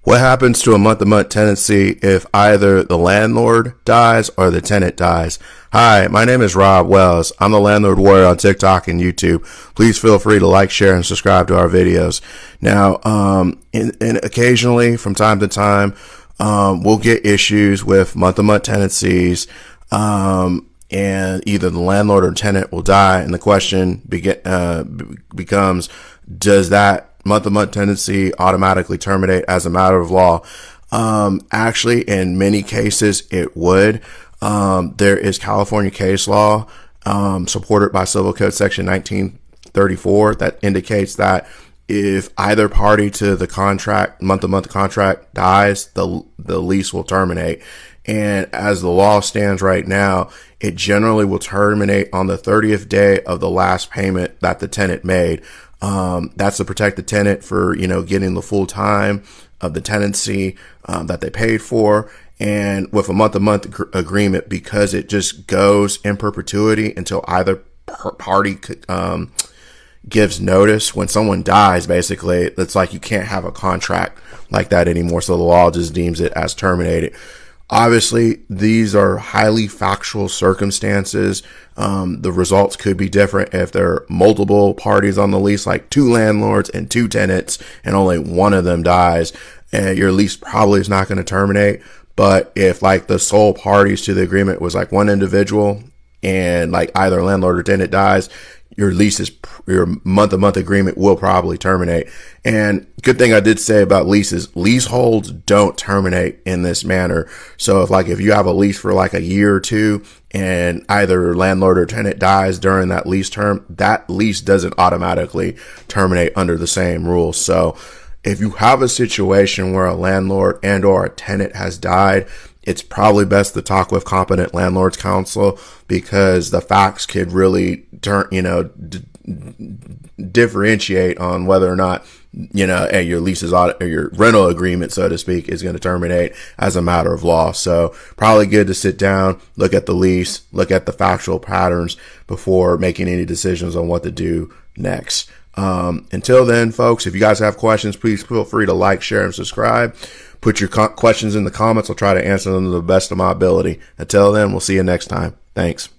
What happens to a month-to-month tenancy if either the landlord dies or the tenant dies? Hi, my name is Rob Wells. I'm the Landlord Warrior on TikTok and YouTube. Please feel free to like, share, and subscribe to our videos. Now, and occasionally, from time to time, we'll get issues with month-to-month tenancies, and either the landlord or tenant will die, and the question becomes, does that month-to-month tenancy automatically terminate as a matter of law? Actually, in many cases, it would. There is California case law, supported by Civil Code Section 1934, that indicates that if either party to the contract, month-to-month contract, dies, the lease will terminate. And as the law stands right now, it generally will terminate on the 30th day of the last payment that the tenant made. That's to protect the tenant for, getting the full time of the tenancy that they paid for. And with a month-to-month agreement, because it just goes in perpetuity until either party gives notice. When someone dies, basically, it's like you can't have a contract like that anymore. So the law just deems it as terminated. Obviously, these are highly factual circumstances. The results could be different if there are multiple parties on the lease, like two landlords and two tenants, and only one of them dies. And your lease probably is not going to terminate. But if like the sole parties to the agreement was like one individual, and like either landlord or tenant dies, your month-to-month agreement will probably terminate. And good thing I did say about leases, leaseholds don't terminate in this manner. So if you have a lease for like a year or two and either landlord or tenant dies during that lease term, that lease doesn't automatically terminate under the same rules. So if you have a situation where a landlord and or a tenant has died, it's probably best to talk with competent landlords counsel, because the facts could really differentiate on whether or not, your leases or your rental agreement, so to speak, is going to terminate as a matter of law. So probably good to sit down, look at the lease, look at the factual patterns before making any decisions on what to do next. Until then, folks, if you guys have questions, please feel free to like, share, and subscribe. Put your questions in the comments. I'll try to answer them to the best of my ability. Until then, we'll see you next time. Thanks.